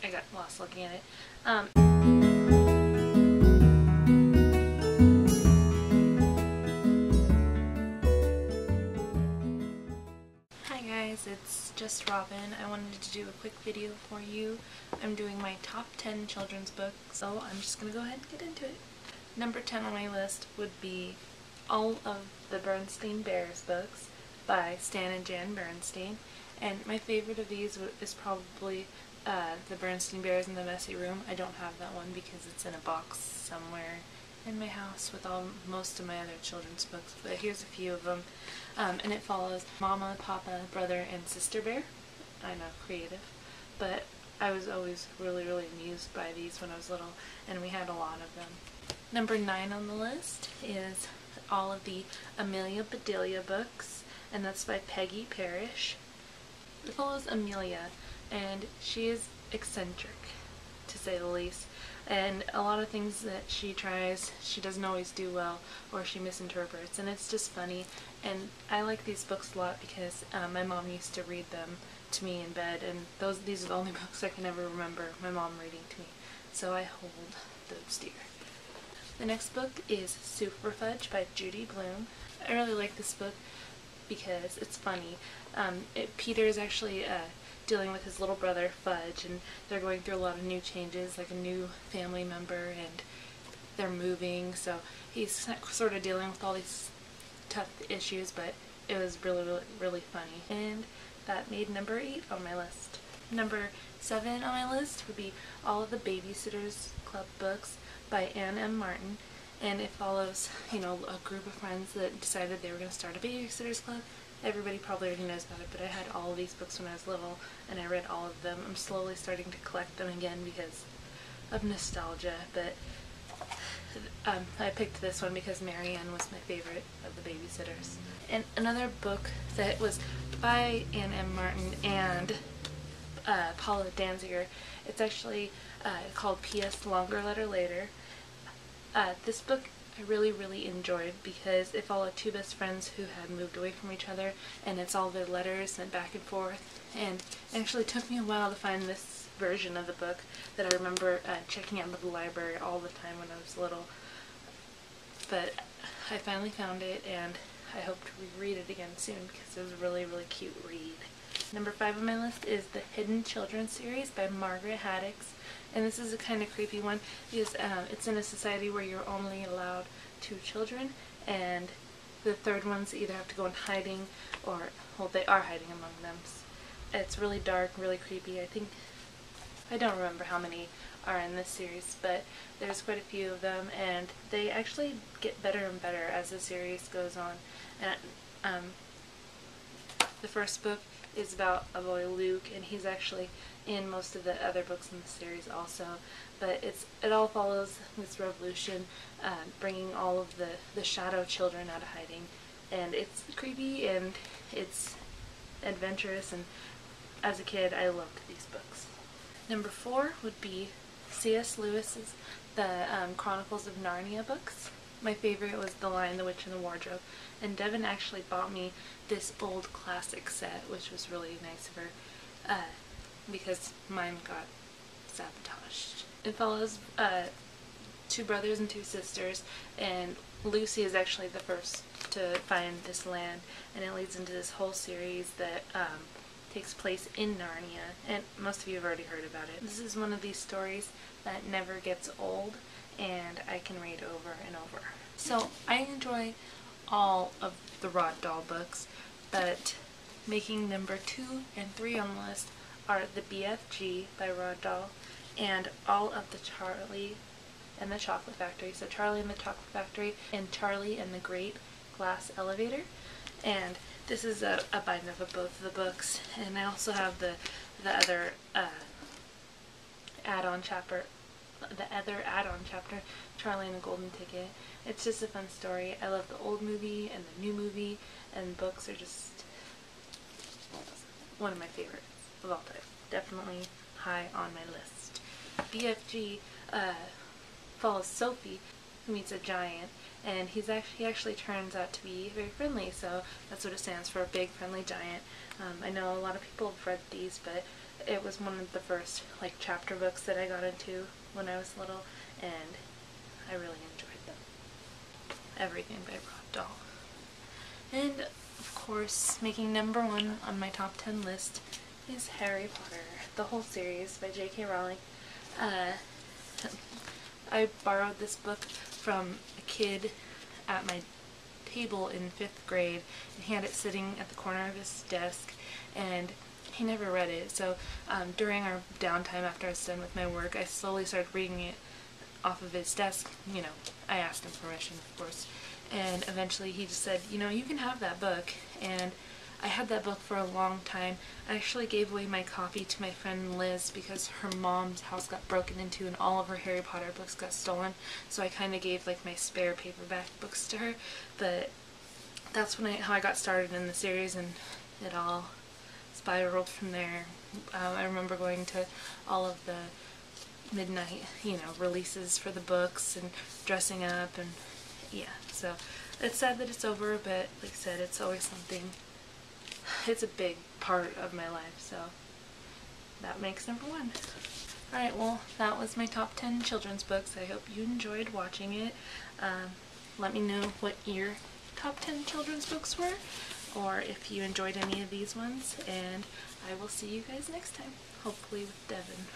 I got lost looking at it. Hi guys, it's just Robin. I wanted to do a quick video for you. I'm doing my top 10 children's books, so I'm just going to go ahead and get into it. Number 10 on my list would be all of the Berenstain Bears books by Stan and Jan Berenstain. And my favorite of these is probably the Berenstain Bears in the Messy Room. I don't have that one because it's in a box somewhere in my house with most of my other children's books, but here's a few of them. And it follows Mama, Papa, Brother, and Sister Bear. I know, creative. But I was always really amused by these when I was little, and we had a lot of them. Number 9 on the list is all of the Amelia Bedelia books, and that's by Peggy Parrish. It follows Amelia, and she is eccentric, to say the least. And a lot of things that she tries, she doesn't always do well, or she misinterprets, and it's just funny. And I like these books a lot because my mom used to read them to me in bed, and these are the only books I can ever remember my mom reading to me, so I hold those dear. The next book is Super Fudge by Judy Blume. I really like this book because it's funny. Peter is actually dealing with his little brother Fudge, and they're going through a lot of new changes, like a new family member, and they're moving, so he's sort of dealing with all these tough issues, but it was really funny. And that made number 8 on my list. Number 7 on my list would be all of the Babysitters Club books by Anne M. Martin, and it follows, a group of friends that decided they were going to start a Babysitters Club. Everybody probably already knows about it, but I had all of these books when I was little, and I read all of them. I'm slowly starting to collect them again because of nostalgia, but I picked this one because Marianne was my favorite of the babysitters. And another book that was by Anne M. Martin and Paula Danziger, it's actually called P.S. Longer Letter Later. This book I really enjoyed because it followed two best friends who had moved away from each other, and it's all their letters sent back and forth, and it actually took me a while to find this version of the book that I remember checking out of the library all the time when I was little. But I finally found it, and I hope to reread it again soon because it was a really cute read. Number 5 on my list is the Hidden Children series by Margaret Haddix, and this is a kind of creepy one because it's in a society where you're only allowed 2 children, and the third ones either have to go in hiding or, well, they are hiding among them. It's really dark, really creepy. I don't remember how many are in this series, but there's quite a few of them, and they actually get better and better as the series goes on. And the first book is about a boy, Luke, and he's actually in most of the other books in the series also, but it all follows this revolution, bringing all of the shadow children out of hiding, and it's creepy and it's adventurous, and as a kid I loved these books. Number 4 would be C.S. Lewis's The Chronicles of Narnia books. My favorite was The Lion, the Witch, and the Wardrobe, and Devin actually bought me this old classic set, which was really nice of her, because mine got sabotaged. It follows 2 brothers and 2 sisters, and Lucy is actually the first to find this land, and it leads into this whole series that takes place in Narnia, and most of you have already heard about it. This is one of these stories that never gets old, and I can read over and over. So I enjoy all of the Roald Dahl books, but making number 2 and 3 on the list are the BFG by Roald Dahl and all of the Charlie and the Chocolate Factory. So Charlie and the Chocolate Factory and Charlie and the Great Glass Elevator. And this is a bind-up of both of the books, and I also have the other add-on chapter, Charlie and the Golden Ticket. It's just a fun story. I love the old movie and the new movie, and books are just one of my favorites of all time. Definitely high on my list. BFG follows Sophie, who meets a giant, and he actually turns out to be very friendly, so that's what it stands for, a big friendly giant. I know a lot of people have read these, but it was one of the first like chapter books that I got into when I was little, and I really enjoyed them. Everything by Roald Dahl. And of course, making number 1 on my top 10 list is Harry Potter, the whole series by J.K. Rowling. I borrowed this book from a kid at my table in 5th grade, and he had it sitting at the corner of his desk, and he never read it. So during our downtime after I was done with my work, I slowly started reading it off of his desk. You know, I asked him permission, of course, and eventually he just said, you know, you can have that book. And I had that book for a long time. I actually gave away my copy to my friend Liz because her mom's house got broken into and all of her Harry Potter books got stolen, so I kind of gave like my spare paperback books to her. But that's when how I got started in the series, and it all spiraled from there. I remember going to all of the midnight, you know, releases for the books and dressing up, and yeah, so it's sad that it's over, but like I said, it's always something. It's a big part of my life, so that makes number 1. Alright, well, that was my top 10 children's books. I hope you enjoyed watching it. Let me know what your top 10 children's books were, or if you enjoyed any of these ones, and I will see you guys next time, hopefully with Devin.